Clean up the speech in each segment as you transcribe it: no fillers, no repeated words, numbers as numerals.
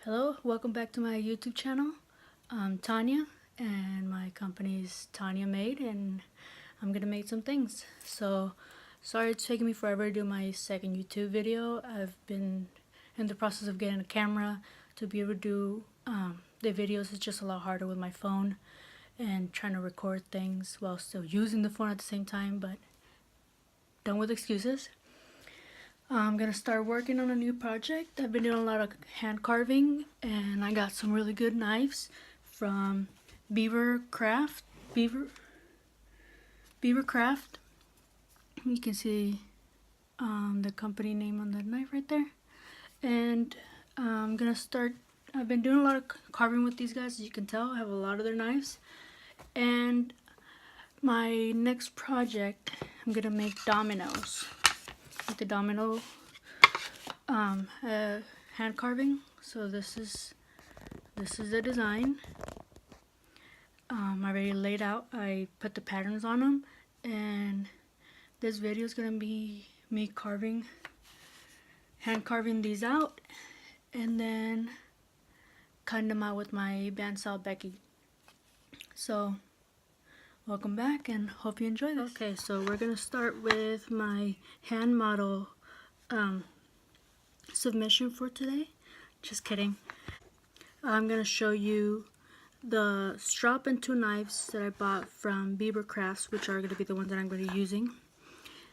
Hello, welcome back to my YouTube channel. I'm Tania and my company is Taniamadeit and I'm gonna make some things. So sorry it's taking me forever to do my second YouTube video. I've been in the process of getting a camera to be able to do the videos. It's just a lot harder with my phone and trying to record things while still using the phone at the same time, but done with excuses. I'm gonna start working on a new project. I've been doing a lot of hand carving and I got some really good knives from Beaver Craft. Beaver Craft. You can see the company name on that knife right there. And I'm gonna start. I've been doing a lot of carving with these guys, as you can tell. I have a lot of their knives. And my next project, I'm gonna make dominoes. The domino hand carving. So this is the design. I already laid out. I put the patterns on them, and this video is gonna be me hand carving these out, and then cutting them out with my bandsaw Becky. So welcome back and hope you enjoy this. Okay, so we're gonna start with my hand model submission for today. Just kidding. I'm gonna show you the strap and two knives that I bought from Beaver Craft, which are gonna be the ones that I'm gonna be using.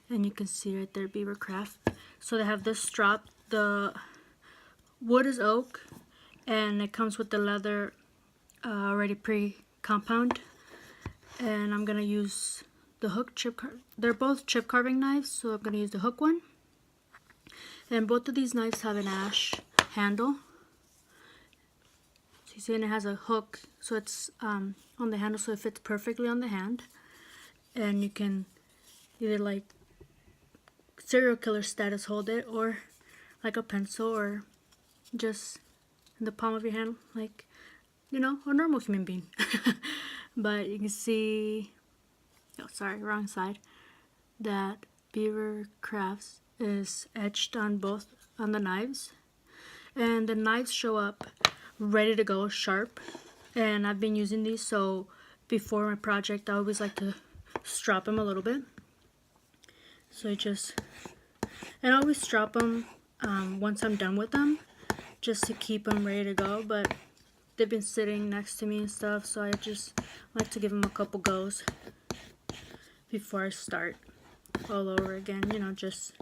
And you can see right there, Beaver Craft. So they have this strap. The wood is oak, and it comes with the leather already pre-compound. And I'm gonna use the hook they're both chip carving knives, so I'm gonna use the hook one. And both of these knives have an ash handle. So you see, and it has a hook, so it's on the handle, so it fits perfectly on the hand. And you can either like serial killer status hold it, or like a pencil, or just in the palm of your hand, like, you know, a normal human being. But you can see, oh sorry, wrong side, that Beaver Crafts is etched on both on the knives, and the knives show up ready to go, sharp. And I've been using these, so before my project I always like to strap them a little bit. So I always strap them once I'm done with them, just to keep them ready to go. But they've been sitting next to me and stuff, so I just like to give them a couple goes before I start all over again, you know, just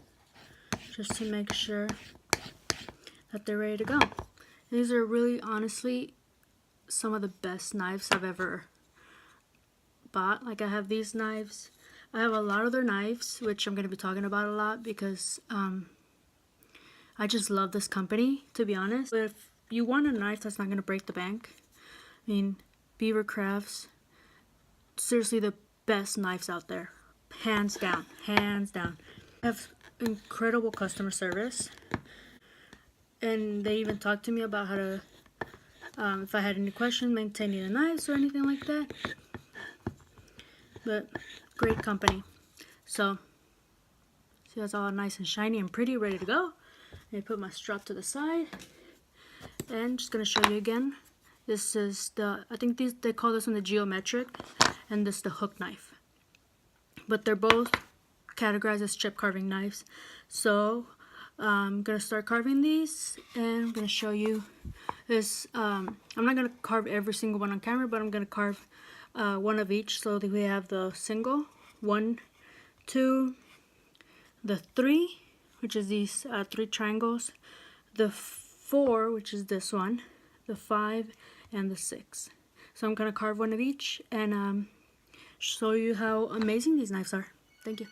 to make sure that they're ready to go. These are really, honestly, some of the best knives I've ever bought. Like, I have these knives. I have a lot of their knives, which I'm going to be talking about a lot, because I just love this company, to be honest. But if you want a knife that's not going to break the bank, I mean, Beaver Crafts, seriously the best knives out there. Hands down. Hands down. I have incredible customer service. And they even talked to me about how to, if I had any questions maintaining the knives or anything like that. But great company. So, see, that's all nice and shiny and pretty, ready to go. And I put my strap to the side. And just gonna show you again. This is I think they call this one the geometric, and this the hook knife. But they're both categorized as chip carving knives. So I'm gonna start carving these, and I'm gonna show you this. I'm not gonna carve every single one on camera, but I'm gonna carve one of each, so that we have the single, 1, 2, the 3, which is these 3 triangles, the 4, which is this one, the 5, and the 6. So I'm gonna carve one of each and show you how amazing these knives are. Thank you.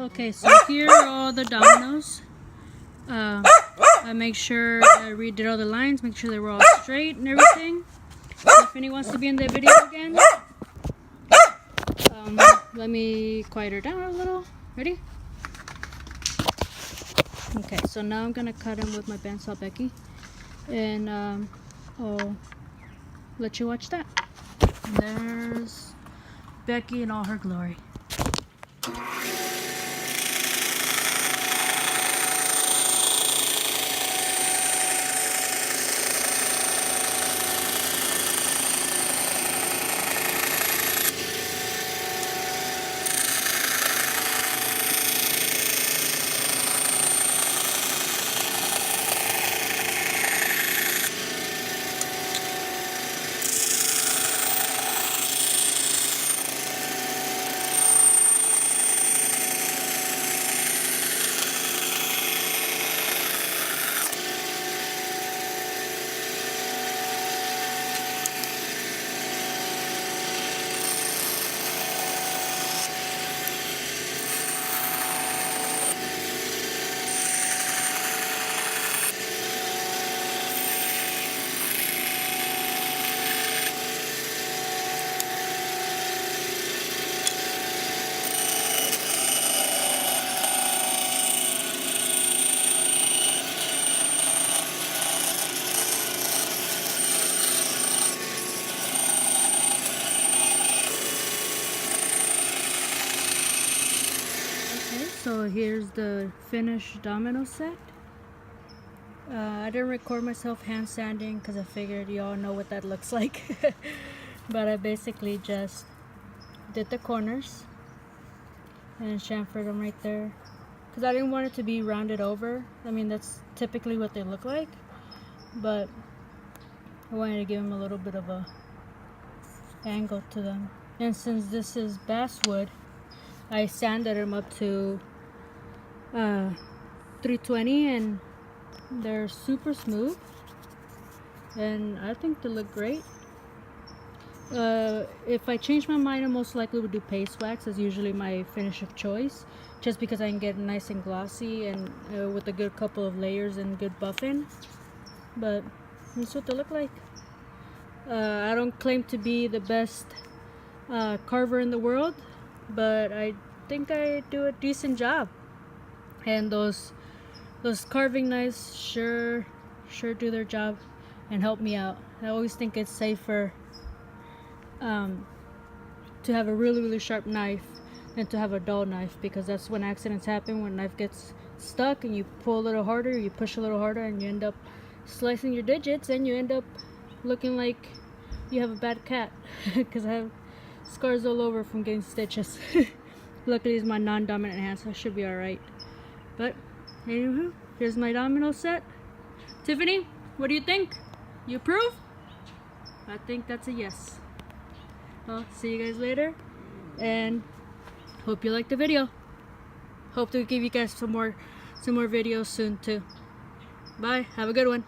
Okay, so here are all the dominoes. I make sure I redid all the lines, make sure they were all straight and everything. Tiffany wants to be in the video again. Let me quiet her down a little. Ready? Okay, so now I'm gonna cut them with my bandsaw Becky, and I'll let you watch that. And there's Becky in all her glory. So here's the finished domino set. I didn't record myself hand sanding because I figured you all know what that looks like. But I basically just did the corners and chamfered them right there because I didn't want it to be rounded over. I mean, that's typically what they look like, but I wanted to give them a little bit of a angle to them. And since this is basswood, I sanded them up to 320 and they're super smooth, and I think they look great. If I change my mind, I most likely would do paste wax as usually my finish of choice, just because I can get nice and glossy and with a good couple of layers and good buffing. But that's what they look like. I don't claim to be the best carver in the world, but I think I do a decent job. And those carving knives sure do their job and help me out. I always think it's safer to have a really sharp knife than to have a dull knife, because that's when accidents happen. When a knife gets stuck and you pull a little harder, you push a little harder, and you end up slicing your digits, and you end up looking like you have a bad cat. Because I have scars all over from getting stitches. Luckily it's my non-dominant hand, so I should be alright. But anywho, here's my domino set. Tiffany, what do you think? You approve? I think that's a yes. Well, see you guys later, and hope you liked the video. Hope to give you guys some more videos soon too. Bye. Have a good one.